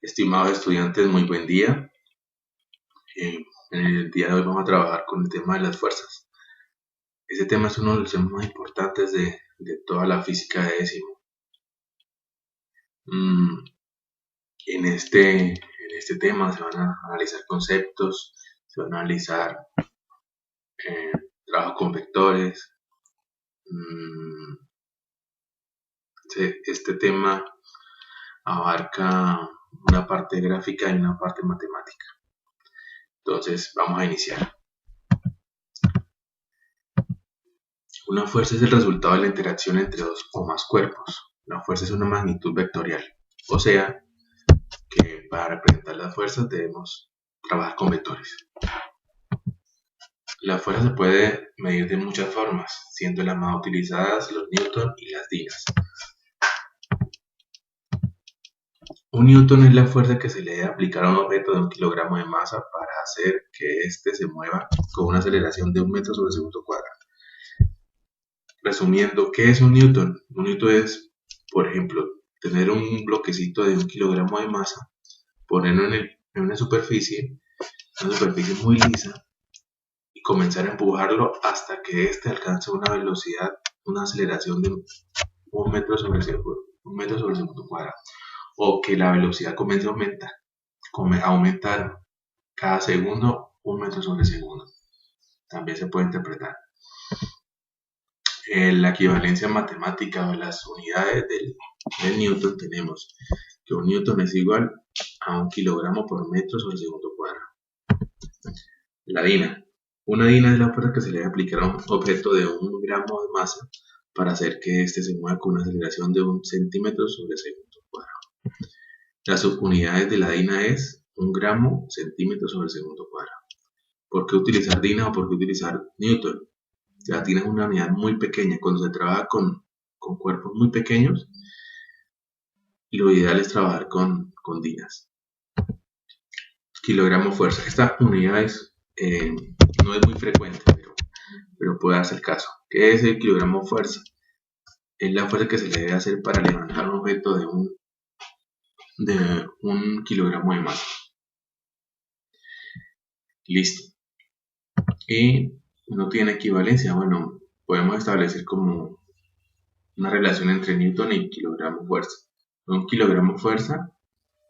Estimados estudiantes, muy buen día. En el día de hoy vamos a trabajar con el tema de las fuerzas. Este tema es uno de los temas más importantes de toda la física de décimo. En este tema se van a analizar conceptos, se van a analizar trabajo con vectores. Este tema abarca una parte gráfica y una parte matemática. Entonces vamos a iniciar. Una fuerza es el resultado de la interacción entre dos o más cuerpos. La fuerza es una magnitud vectorial, o sea que para representar las fuerzas debemos trabajar con vectores. La fuerza se puede medir de muchas formas, siendo las más utilizadas los newton y las dinas. Un newton es la fuerza que se le debe aplicar a un objeto de 1 kilogramo de masa para hacer que éste se mueva con una aceleración de 1 metro sobre segundo cuadrado. Resumiendo, ¿qué es un newton? Un newton es, por ejemplo, tener un bloquecito de 1 kilogramo de masa, ponerlo en una superficie muy lisa y comenzar a empujarlo hasta que éste alcance una velocidad, una aceleración de 1 metro sobre segundo cuadrado, o que la velocidad comience a aumentar cada segundo 1 metro sobre segundo. También se puede interpretar. La equivalencia matemática o las unidades del newton, tenemos que un newton es igual a 1 kilogramo por metro sobre segundo cuadrado. La dina. Una dina es la fuerza que se le debe aplicar a un objeto de 1 gramo de masa para hacer que éste se mueva con una aceleración de 1 centímetro sobre segundo cuadrado. Las subunidades de la dina es 1 gramo centímetro sobre segundo cuadrado. ¿Por qué utilizar dina o por qué utilizar newton? La dina es una unidad muy pequeña. Cuando se trabaja con cuerpos muy pequeños, lo ideal es trabajar con dinas. Kilogramo fuerza. Esta unidad no es muy frecuente, pero puede darse el caso. ¿Qué es el kilogramo fuerza? Es la fuerza que se le debe hacer para levantar un objeto de 1 kilogramo de masa. Listo. Y no tiene equivalencia. Bueno, podemos establecer como una relación entre newton y kilogramo fuerza. 1 kilogramo fuerza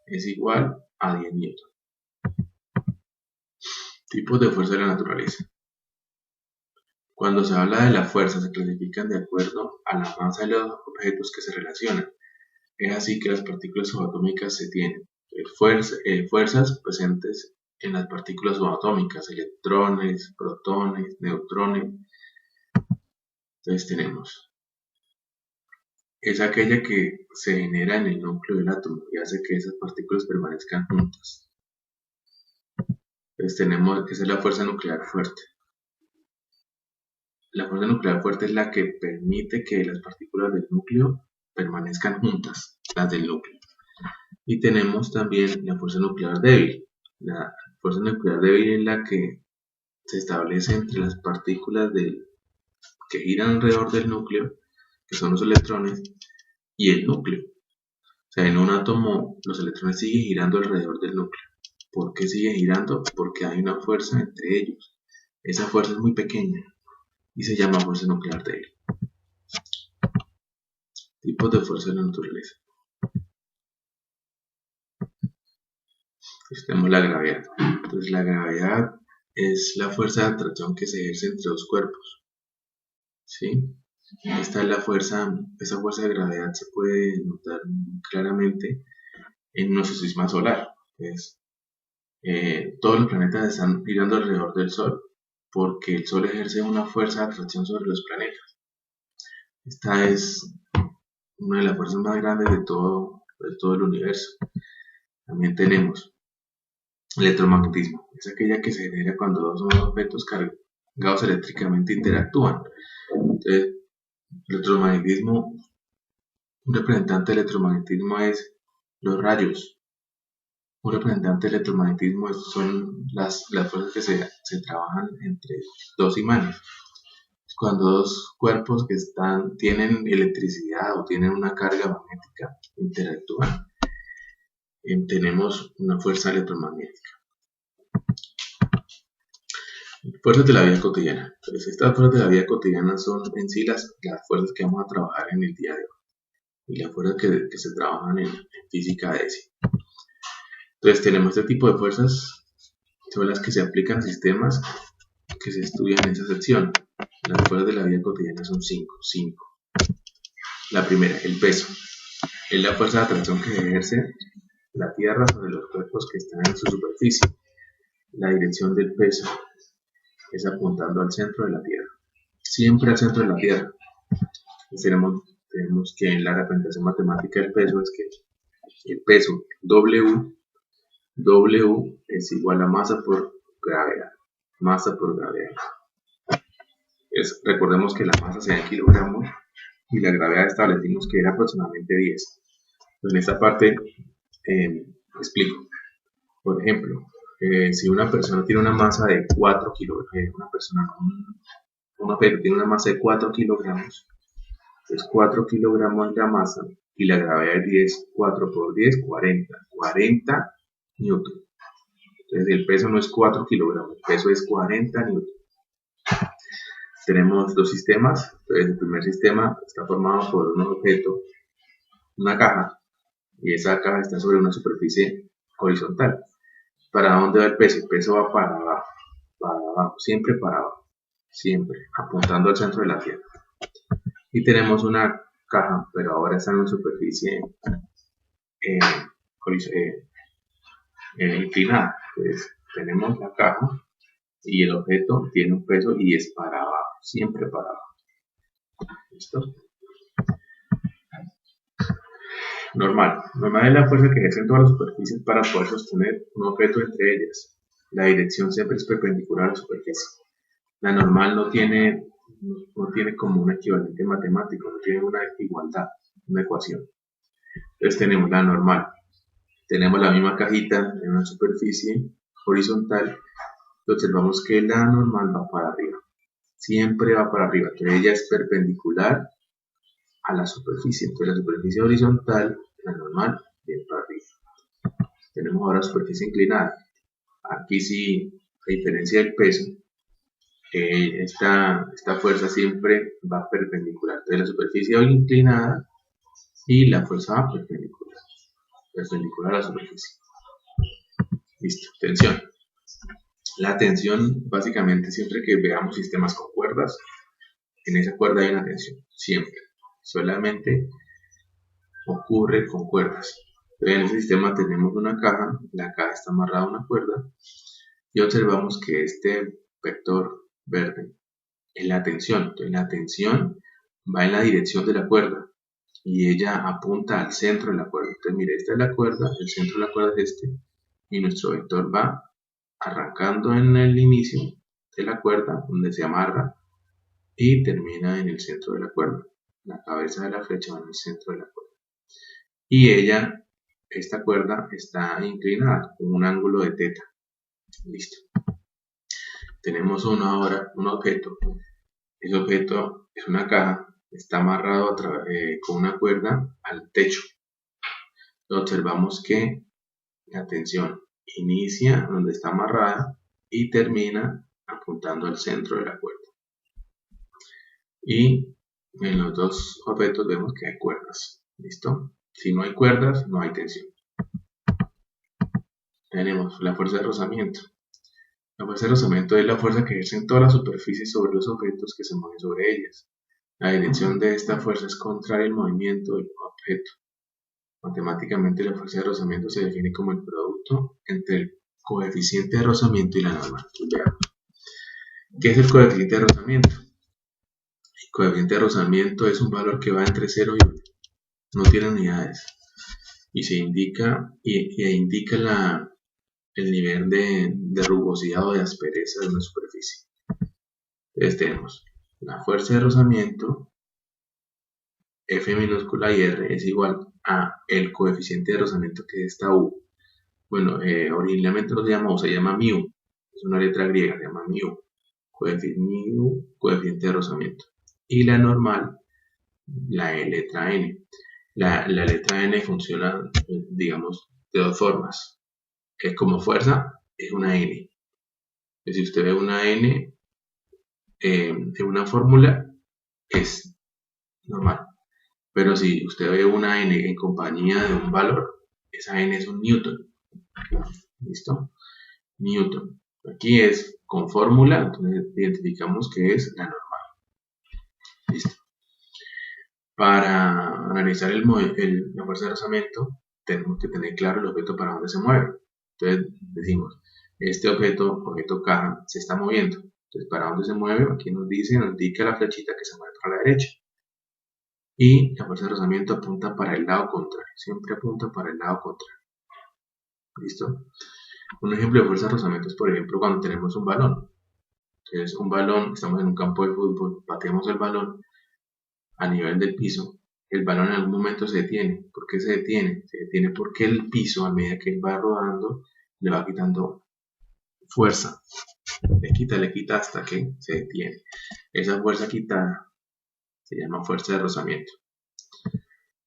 es igual a 10 newton. Tipos de fuerza de la naturaleza. Cuando se habla de la fuerza, se clasifican de acuerdo a la masa de los objetos que se relacionan. Es así que las partículas subatómicas se tienen fuerzas presentes en las partículas subatómicas, electrones, protones, neutrones. Entonces tenemos, es aquella que se genera en el núcleo del átomo y hace que esas partículas permanezcan juntas. Entonces tenemos que esa es la fuerza nuclear fuerte. La fuerza nuclear fuerte es la que permite que las partículas del núcleo permanezcan juntas, las del núcleo. Y tenemos también la fuerza nuclear débil. La fuerza nuclear débil es la que se establece entre las partículas que giran alrededor del núcleo, que son los electrones, y el núcleo. O sea, en un átomo los electrones siguen girando alrededor del núcleo. ¿Por qué siguen girando? Porque hay una fuerza entre ellos. Esa fuerza es muy pequeña y se llama fuerza nuclear débil. Tipos de fuerza de la naturaleza. Entonces tenemos la gravedad. Entonces la gravedad es la fuerza de atracción que se ejerce entre dos cuerpos. ¿Sí? Esta es esa fuerza de gravedad se puede notar claramente en nuestro sistema solar. Todos los planetas están girando alrededor del Sol porque el Sol ejerce una fuerza de atracción sobre los planetas. Esta es una de las fuerzas más grandes de todo el universo. También tenemos electromagnetismo. Es aquella que se genera cuando dos objetos cargados eléctricamente interactúan. Entonces, electromagnetismo, un representante del electromagnetismo es los rayos. Un representante del electromagnetismo son las fuerzas que se trabajan entre dos imanes. Cuando dos cuerpos que tienen electricidad o tienen una carga magnética interactúan. tenemos una fuerza electromagnética. Fuerzas de la vida cotidiana. Entonces, estas fuerzas de la vida cotidiana son en sí las fuerzas que vamos a trabajar en el día de hoy y las fuerzas que se trabajan en física de ESI. Entonces tenemos este tipo de fuerzas, son las que se aplican a sistemas que se estudian en esa sección. Las fuerzas de la vida cotidiana son 5. La primera, el peso. Es la fuerza de atracción que ejerce la Tierra sobre los cuerpos que están en su superficie. La dirección del peso es apuntando al centro de la Tierra. Siempre al centro de la Tierra. Entonces tenemos que en la representación matemática del peso es que el peso W es igual a masa por gravedad. Masa por gravedad. Recordemos que la masa se da en kilogramos y la gravedad establecimos que era aproximadamente 10. Entonces, en esta parte explico. Por ejemplo, si una persona tiene una masa de 4 kilogramos, un objeto tiene una masa de 4 kilogramos, pues 4 kilogramos la masa y la gravedad es 10, 4 por 10, 40 newton. Entonces el peso no es 4 kilogramos, el peso es 40 newton. Tenemos dos sistemas. Entonces el primer sistema está formado por un objeto, una caja, y esa caja está sobre una superficie horizontal. ¿Para dónde va el peso? El peso va para abajo, siempre para abajo, siempre, apuntando al centro de la Tierra. Y tenemos una caja, pero ahora está en una superficie inclinada. Entonces tenemos la caja y el objeto tiene un peso y es para abajo, siempre para abajo. ¿Listo? Normal es la fuerza que ejercen todas las superficies para poder sostener un objeto entre ellas. La dirección siempre es perpendicular a la superficie. La normal no tiene como un equivalente matemático, no tiene una igualdad, una ecuación. Entonces tenemos la normal. Tenemos la misma cajita en una superficie horizontal y observamos que la normal va para arriba. Siempre va para arriba. Entonces ella es perpendicular a la superficie. Entonces la superficie horizontal, la normal, viene para arriba. Tenemos ahora superficie inclinada. Aquí sí, a diferencia del peso, esta fuerza siempre va perpendicular. Entonces la superficie va inclinada y la fuerza va perpendicular a la superficie. Listo, tensión. La tensión, básicamente, siempre que veamos sistemas con cuerdas, en esa cuerda hay una tensión, siempre. Solamente ocurre con cuerdas. Entonces, en ese sistema tenemos una caja, la caja está amarrada a una cuerda y observamos que este vector verde es la tensión. Entonces la tensión va en la dirección de la cuerda y ella apunta al centro de la cuerda. Entonces mire, esta es la cuerda, el centro de la cuerda es este y nuestro vector va arrancando en el inicio de la cuerda donde se amarra y termina en el centro de la cuerda. La cabeza de la flecha va en el centro de la cuerda y esta cuerda está inclinada con un ángulo de θ. Listo. Tenemos ahora un objeto. Ese objeto es una caja, está amarrado con una cuerda al techo. Observamos que la tensión inicia donde está amarrada y termina apuntando al centro de la cuerda. Y en los dos objetos vemos que hay cuerdas. ¿Listo? Si no hay cuerdas, no hay tensión. Tenemos la fuerza de rozamiento. La fuerza de rozamiento es la fuerza que ejercen todas las superficies sobre los objetos que se mueven sobre ellas. La dirección de esta fuerza es contraria al movimiento del objeto. Matemáticamente, la fuerza de rozamiento se define como el producto entre el coeficiente de rozamiento y la normal. Veamos. ¿Qué es el coeficiente de rozamiento? El coeficiente de rozamiento es un valor que va entre 0 y 1. No tiene unidades. Y se indica el nivel de rugosidad o de aspereza de una superficie. Entonces tenemos la fuerza de rozamiento, F minúscula y R es igual a el coeficiente de rozamiento que es esta U. Bueno, originalmente no se llama U, se llama μ. Es una letra griega, se llama μ. Coeficiente de rozamiento. Y la normal, la letra N. La letra N funciona, digamos, de dos formas. Es como fuerza, es una N. Si usted ve una N en una fórmula, es normal. Pero si usted ve una N en compañía de un valor, esa N es un Newton. ¿Listo? Newton. Aquí es con fórmula, entonces identificamos que es la normal. ¿Listo? Para analizar la fuerza de rozamiento, tenemos que tener claro el objeto para dónde se mueve. Entonces decimos, este objeto caja, se está moviendo. Entonces, ¿para dónde se mueve? Aquí nos indica la flechita que se mueve para la derecha. Y la fuerza de rozamiento apunta para el lado contrario, siempre apunta para el lado contrario. ¿Listo? Un ejemplo de fuerza de rozamiento es, por ejemplo, cuando tenemos un balón. Entonces, un balón, estamos en un campo de fútbol, pateamos el balón a nivel del piso, el balón en algún momento se detiene. ¿Por qué se detiene? Se detiene porque el piso, a medida que él va rodando, le va quitando fuerza. Le quita hasta que se detiene. Esa fuerza quitada se llama fuerza de rozamiento.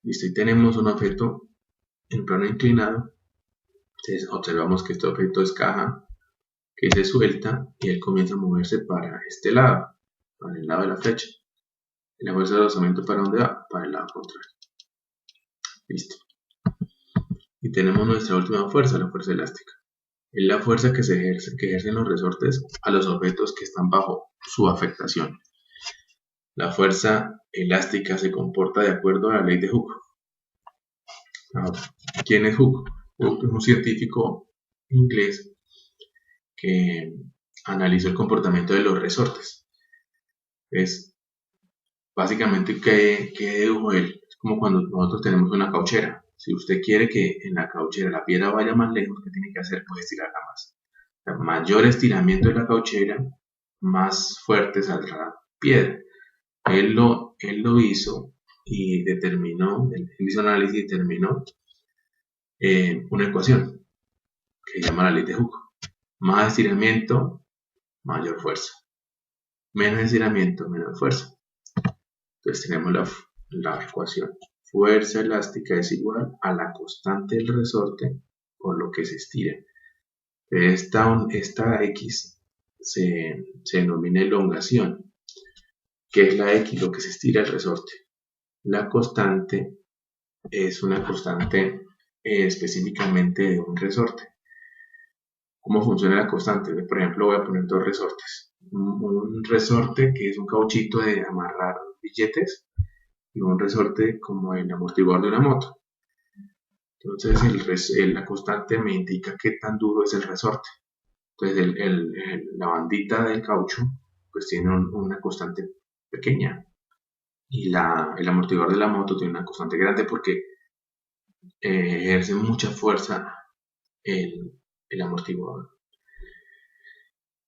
Listo, y tenemos un objeto en plano inclinado. Entonces observamos que este objeto es caja, que se suelta y él comienza a moverse para este lado, para el lado de la flecha. ¿La fuerza de rozamiento para dónde va? Para el lado contrario. Listo. Y tenemos nuestra última fuerza, la fuerza elástica. Es la fuerza que ejercen los resortes a los objetos que están bajo su afectación. La fuerza elástica se comporta de acuerdo a la ley de Hooke. Ahora, ¿quién es Hooke? Hooke es un científico inglés que analizó el comportamiento de los resortes. Es básicamente ¿qué dedujo él? Es como cuando nosotros tenemos una cauchera. Si usted quiere que en la cauchera la piedra vaya más lejos, ¿qué tiene que hacer? Pues estirarla más. O sea, mayor estiramiento de la cauchera, más fuerte saldrá la piedra. Él lo hizo y determinó, él hizo un análisis y determinó una ecuación que se llama la ley de Hooke. Más estiramiento, mayor fuerza. Menos estiramiento, menor fuerza. Entonces tenemos la ecuación. Fuerza elástica es igual a la constante del resorte por lo que se estira. Esta X se denomina elongación, que es la X, lo que se estira el resorte. La constante es una constante específicamente de un resorte. ¿Cómo funciona la constante? Por ejemplo, voy a poner dos resortes. Un resorte que es un cauchito de amarrar billetes y un resorte como el amortiguador de una moto. Entonces la constante me indica qué tan duro es el resorte. Entonces la bandita del caucho pues tiene una constante pequeña y el amortiguador de la moto tiene una constante grande porque ejerce mucha fuerza el amortiguador.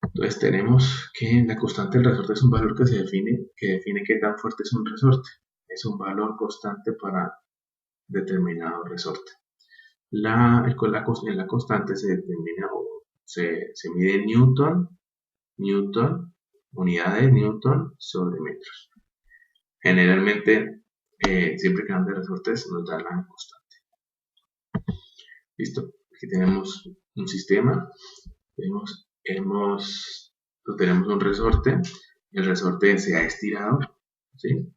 Entonces tenemos que la constante del resorte es un valor que define qué tan fuerte es un resorte. Es un valor constante para determinado resorte. La constante se determina o se mide en Newton, unidades Newton sobre metros. Generalmente, siempre que hablan de resortes, nos da la constante. Listo. Aquí tenemos un sistema. Tenemos un resorte. El resorte se ha estirado. ¿Sí?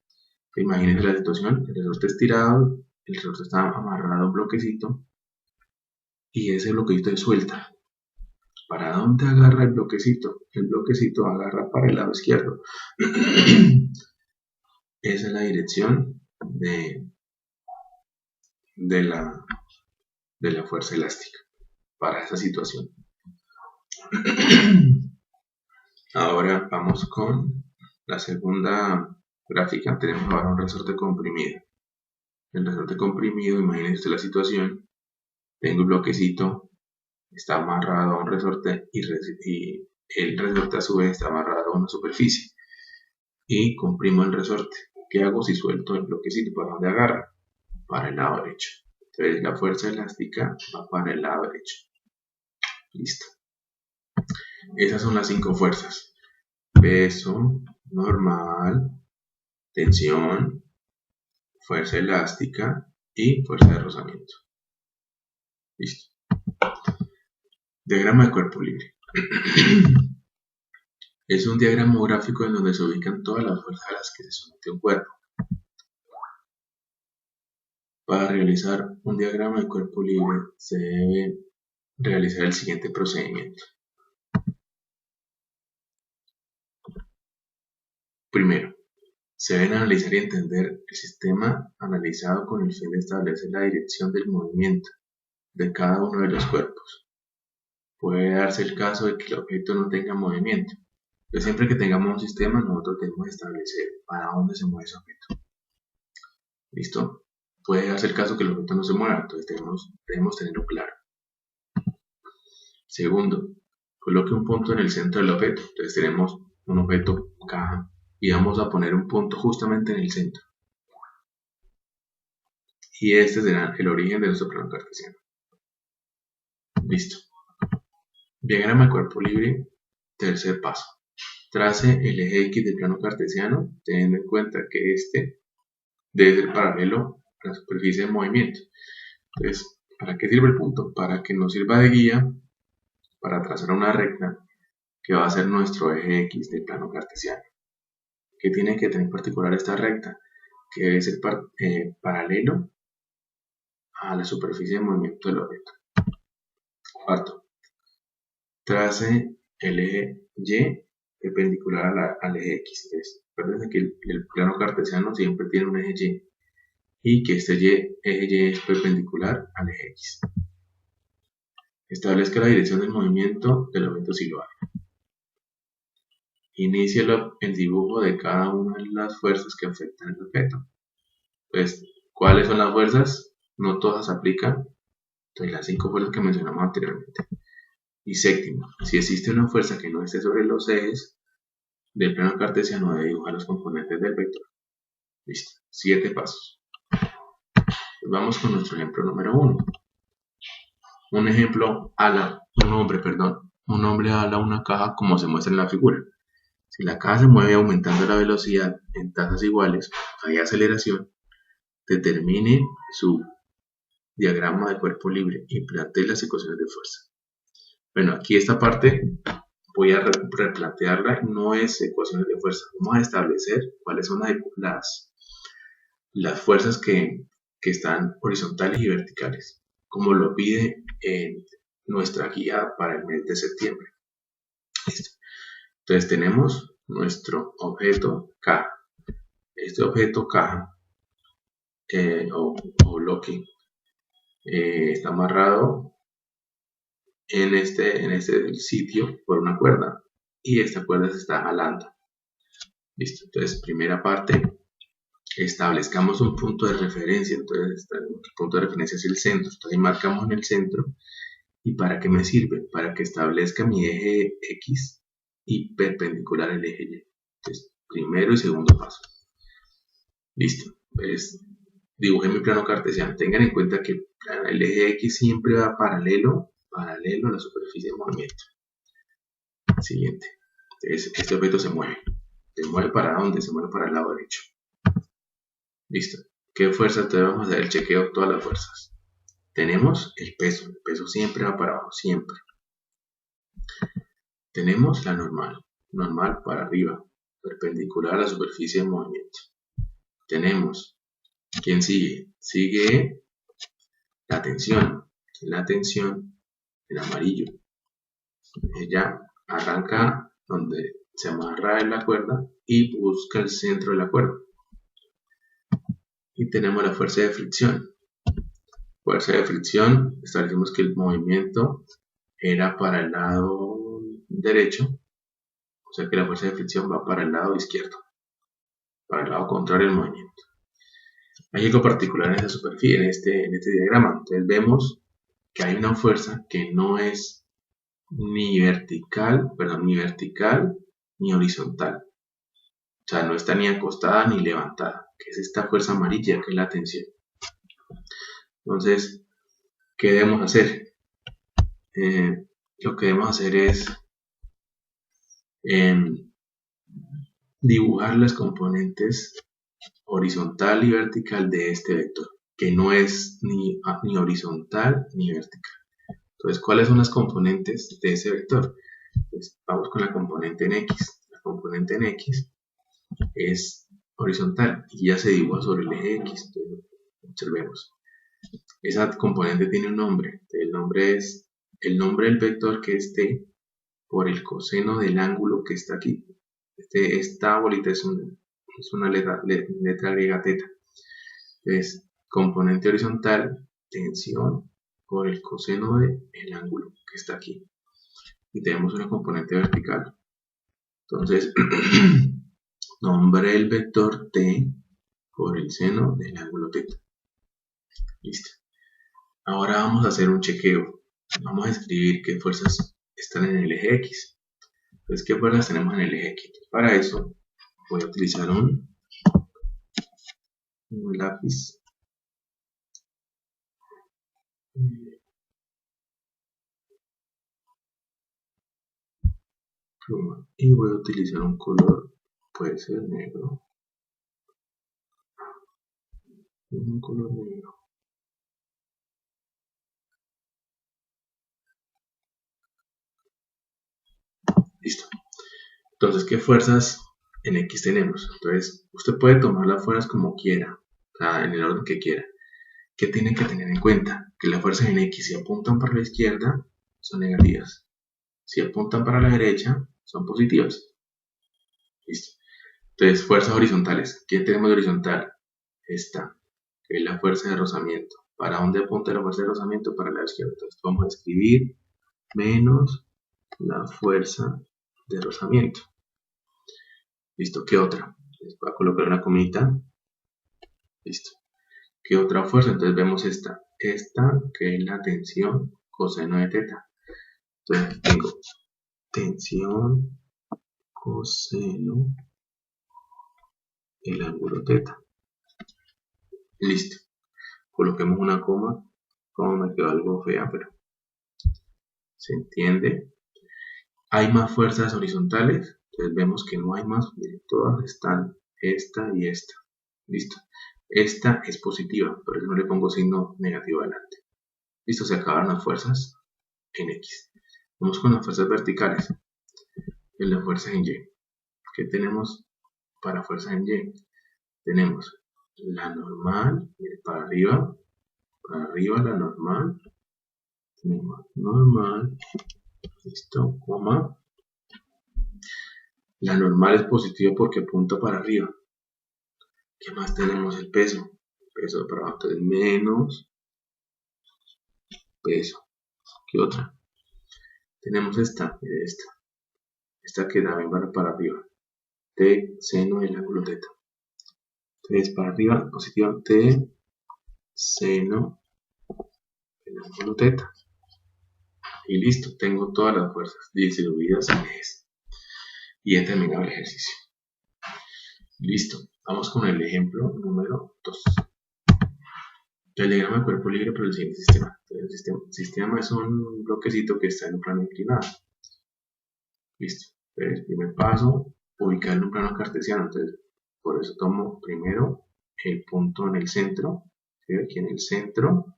Imagínense la situación. El resorte estirado. El resorte está amarrado a un bloquecito. Y ese bloquecito es suelta. ¿Para dónde agarra el bloquecito? El bloquecito agarra para el lado izquierdo. Esa es la dirección de la fuerza elástica para esa situación. Ahora vamos con la segunda gráfica. Tenemos ahora un resorte comprimido. El resorte comprimido, imagínense la situación. Tengo un bloquecito, está amarrado a un resorte y el resorte a su vez está amarrado a una superficie. Y comprimo el resorte. ¿Qué hago si suelto el bloquecito? ¿Para dónde agarra? Para el lado derecho. Entonces la fuerza elástica va para el lado derecho. Listo. Esas son las 5 fuerzas. Peso, normal, tensión, fuerza elástica y fuerza de rozamiento. Listo. Diagrama de cuerpo libre. Es un diagrama gráfico en donde se ubican todas las fuerzas a las que se somete un cuerpo. Para realizar un diagrama de cuerpo libre se debe realizar el siguiente procedimiento. Primero, se debe analizar y entender el sistema analizado con el fin de establecer la dirección del movimiento de cada uno de los cuerpos. Puede darse el caso de que el objeto no tenga movimiento, pero siempre que tengamos un sistema nosotros debemos establecer para dónde se mueve ese objeto. ¿Listo? Puede darse el caso que el objeto no se mueva, entonces debemos tenerlo claro. Segundo, coloque un punto en el centro del objeto. Entonces tenemos un objeto caja y vamos a poner un punto justamente en el centro. Y este será el origen de nuestro plano cartesiano. Listo. Diagrama de cuerpo libre. Tercer paso. Trace el eje X del plano cartesiano, teniendo en cuenta que este debe ser paralelo a la superficie de movimiento. Entonces, ¿para qué sirve el punto? Para que nos sirva de guía para trazar una recta que va a ser nuestro eje X del plano cartesiano. ¿Qué tiene que tener en particular esta recta? Que debe ser paralelo a la superficie de movimiento del objeto. Cuarto, trace el eje Y perpendicular al eje X. Entonces, recuerden que el plano cartesiano siempre tiene un eje Y y que este eje Y es perpendicular al eje X. Establezca la dirección del movimiento del objeto si lo hace. Inicie el dibujo de cada una de las fuerzas que afectan el objeto. Pues, ¿cuáles son las fuerzas? No todas aplican. Entonces, las 5 fuerzas que mencionamos anteriormente. Y séptimo, si existe una fuerza que no esté sobre los ejes del plano cartesiano, debe dibujar los componentes del vector. Listo, 7 pasos. Pues vamos con nuestro ejemplo número 1. Un hombre ala una caja como se muestra en la figura. Si la caja se mueve aumentando la velocidad en tasas iguales, hay aceleración, determine su diagrama de cuerpo libre y plantee las ecuaciones de fuerza. Bueno, aquí esta parte voy a replantearla, no es ecuaciones de fuerza, vamos a establecer cuáles son las fuerzas que están horizontales y verticales, como lo pide en nuestra guía para el mes de septiembre. Listo. Entonces tenemos nuestro objeto caja. Este objeto caja o bloque está amarrado en este sitio por una cuerda y esta cuerda se está jalando. Listo. Entonces, primera parte, establezcamos un punto de referencia. Entonces, el punto de referencia es el centro. Entonces, marcamos en el centro. ¿Y para qué me sirve? Para que establezca mi eje X y perpendicular al eje Y. Entonces, primero y segundo paso. Listo. Pues, dibujé mi plano cartesiano. Tengan en cuenta que el eje X siempre va paralelo a la superficie de movimiento. Siguiente. Entonces, este objeto se mueve. ¿Se mueve para dónde? Se mueve para el lado derecho. Listo. ¿Qué fuerza? Entonces vamos a hacer el chequeo de todas las fuerzas. Tenemos el peso siempre va para abajo, siempre. Tenemos la normal para arriba, perpendicular a la superficie de movimiento. Tenemos, ¿quién sigue? Sigue la tensión en amarillo. Ella arranca donde se amarra en la cuerda y busca el centro de la cuerda. Y tenemos la fuerza de fricción. Fuerza de fricción, establecimos que el movimiento era para el lado derecho, o sea que la fuerza de fricción va para el lado izquierdo, para el lado contrario del movimiento. Hay algo particular en esta superficie, en este diagrama. Entonces vemos que hay una fuerza que no es ni vertical ni horizontal. O sea, no está ni acostada ni levantada, que es esta fuerza amarilla que es la tensión. Entonces, ¿qué debemos hacer? Lo que debemos hacer es dibujar las componentes horizontal y vertical de este vector. que no es ni horizontal ni vertical. Entonces, ¿cuáles son las componentes de ese vector? Pues vamos con la componente en X. La componente en X es horizontal y ya se dibuja sobre el eje X. Entonces, observemos. Esa componente tiene un nombre. El nombre es el nombre del vector que esté por el coseno del ángulo que está aquí. Esta bolita es una letra griega teta. Entonces, componente horizontal, tensión por el coseno del ángulo que está aquí. Y tenemos una componente vertical. Entonces, nombre el vector t por el seno del ángulo teta. Listo. Ahora vamos a hacer un chequeo. Vamos a escribir qué fuerzas están en el eje X. Entonces, ¿qué fuerzas tenemos en el eje X? Para eso voy a utilizar un lápiz pluma y voy a utilizar un color, puede ser negro, un color negro. Listo. Entonces, ¿qué fuerzas en X tenemos? Entonces, usted puede tomar las fuerzas como quiera, o sea, en el orden que quiera. ¿Qué tienen que tener en cuenta? Que las fuerzas en X, si apuntan para la izquierda, son negativas. Si apuntan para la derecha, son positivas. Listo. Entonces, fuerzas horizontales. ¿Qué tenemos de horizontal? Esta, que es la fuerza de rozamiento. ¿Para dónde apunta la fuerza de rozamiento? Para la izquierda. Entonces, vamos a escribir menos la fuerza de rozamiento. Listo, ¿qué otra? Les voy a colocar una comita. Listo. ¿Qué otra fuerza? Entonces vemos esta. Esta que es la tensión coseno de teta. Entonces tengo tensión coseno el ángulo teta. Listo. Coloquemos una coma. Como me quedó algo fea, pero se entiende. Hay más fuerzas horizontales. Entonces vemos que no hay más. Miren, todas están esta y esta. Listo. Esta es positiva, por eso no le pongo signo negativo adelante. Listo, se acabaron las fuerzas en X. Vamos con las fuerzas verticales. En las fuerzas en Y. ¿Qué tenemos para fuerzas en Y? Tenemos la normal, para arriba la normal. Tenemos normal, listo, coma. La normal es positiva porque apunta para arriba. ¿Qué más tenemos? El peso. El peso para abajo es menos peso. ¿Qué otra? Tenemos esta, esta que también va para arriba. T seno del ángulo teta. Entonces para arriba, positiva T seno del ángulo teta. Y listo, tengo todas las fuerzas distribuidas en ejes. Y he terminado el ejercicio. Listo, vamos con el ejemplo número 2. El diagrama de cuerpo libre para el siguiente sistema. Entonces, el sistema es un bloquecito que está en un plano inclinado. Listo. Entonces, primer paso, ubicar en un plano cartesiano. Entonces, por eso tomo primero el punto en el centro. ¿Sí? Aquí en el centro.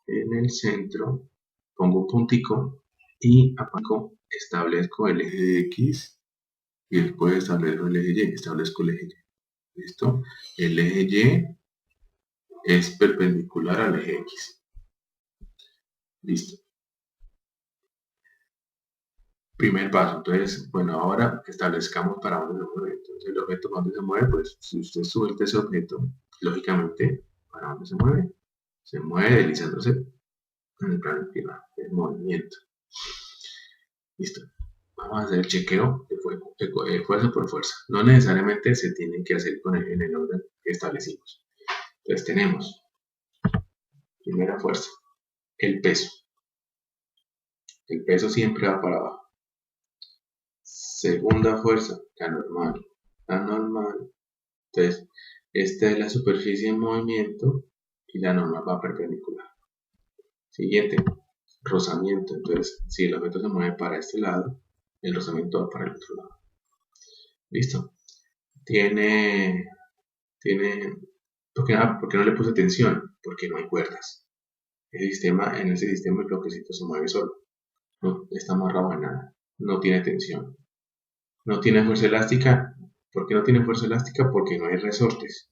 En el centro pongo un puntico y abajo establezco el eje de X y después establezco el eje Y. Establezco el eje Y. ¿Listo? El eje Y es perpendicular al eje X. Listo. Primer paso. Entonces, bueno, ahora establezcamos para dónde se mueve. Entonces, el objeto para dónde se mueve, pues si usted suelta ese objeto, lógicamente, ¿para dónde se mueve? Se mueve deslizándose en el plano inclinado, el movimiento. Listo. Vamos a hacer el chequeo de fuerza por fuerza. No necesariamente se tienen que hacer en el orden que establecimos. Entonces tenemos primera fuerza, el peso. El peso siempre va para abajo. Segunda fuerza, la normal. La normal. Entonces, esta es la superficie en movimiento y la normal va perpendicular. Siguiente, rozamiento. Entonces, si el objeto se mueve para este lado, el rozamiento va para el otro lado. Listo. Tiene ¿Por qué no le puse tensión? Porque no hay cuerdas. En ese sistema el bloquecito se mueve solo. No está amarrado a nada. No tiene tensión. No tiene fuerza elástica. ¿Por qué no tiene fuerza elástica? Porque no hay resortes.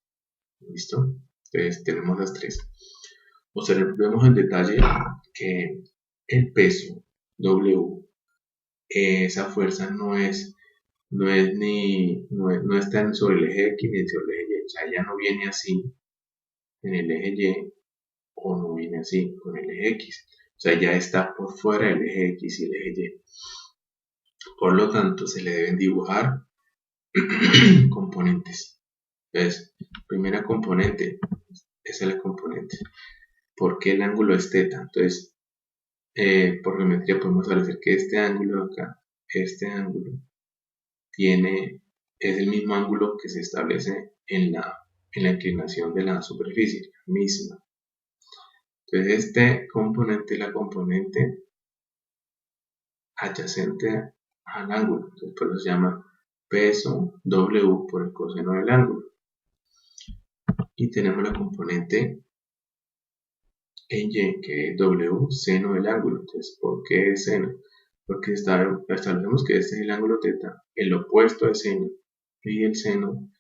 ¿Listo? Entonces tenemos las tres. Observemos en detalle que el peso W, esa fuerza no está sobre el eje X ni sobre el eje Y. O sea, ya no viene así en el eje Y o no viene así con el eje X. O sea, ya está por fuera del eje X y el eje Y. Por lo tanto, se le deben dibujar componentes. Entonces, primera componente, esa es la componente. ¿Por qué el ángulo es teta? Entonces, por geometría podemos establecer que este ángulo acá, este ángulo, es el mismo ángulo que se establece en la inclinación de la superficie, la misma. Entonces, este componente es la componente adyacente al ángulo. Entonces, por eso se llama peso W por el coseno del ángulo. Y tenemos la componente en Y, que es W seno del ángulo. Entonces, ¿por qué es seno? Porque establecemos que este es el ángulo teta, el opuesto de seno, y el seno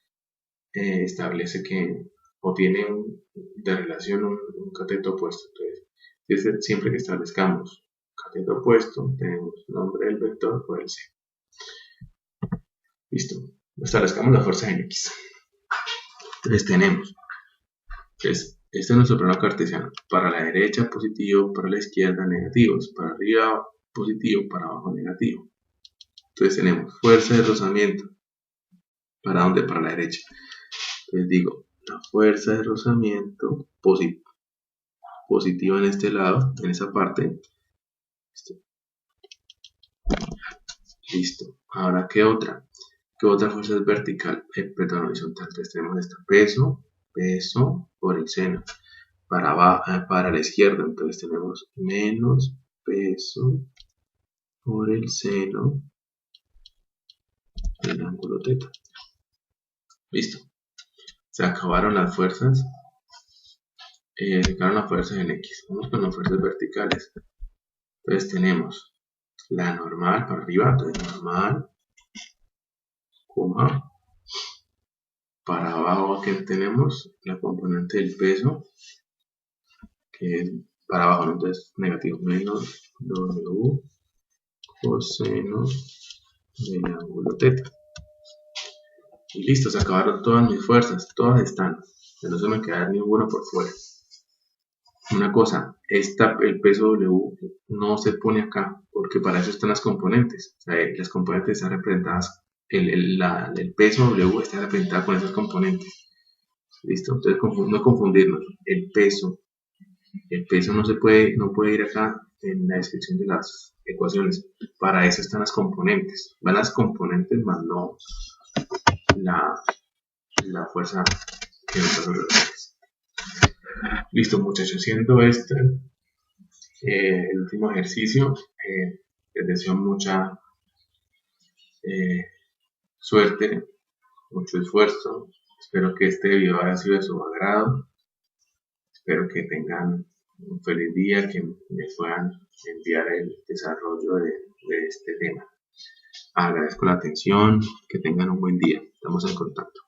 establece que, o tiene de relación un cateto opuesto. Entonces, siempre que establezcamos cateto opuesto, tenemos nombre del vector por el seno. Listo. Establezcamos la fuerza en X. Entonces tenemos, este es nuestro plano cartesiano. Para la derecha positivo, para la izquierda negativos, para arriba positivo, para abajo negativo. Entonces tenemos fuerza de rozamiento. ¿Para dónde? Para la derecha. Entonces digo, la fuerza de rozamiento positiva en este lado, en esa parte. Listo. Ahora, ¿qué otra? ¿Qué otra fuerza es vertical? Perdón, horizontal. Entonces tenemos esto, peso por el seno. Para la izquierda, entonces tenemos menos peso por el seno del ángulo teta. Listo. Se acabaron las fuerzas. Se acabaron las fuerzas en X. Vamos con las fuerzas verticales. Entonces tenemos la normal para arriba, entonces normal, coma. Para abajo aquí tenemos la componente del peso, que es para abajo, ¿no? Entonces negativo, menos W coseno del ángulo teta. Y listo, se acabaron todas mis fuerzas, todas están, no se me queda ninguna por fuera. Una cosa, el peso W no se pone acá, porque para eso están las componentes. O sea, las componentes están representadas, el peso W está representado con esas componentes. Listo, entonces no confundirnos. El peso no puede ir acá en la descripción de las ecuaciones. Para eso están las componentes. Van las componentes más no la fuerza que nos da los. Listo, muchachos, siendo este el último ejercicio, les deseo mucha suerte, mucho esfuerzo. Espero que este video haya sido de su agrado. Espero que tengan un feliz día, que me puedan enviar el desarrollo de este tema. Agradezco la atención, que tengan un buen día. Estamos en contacto.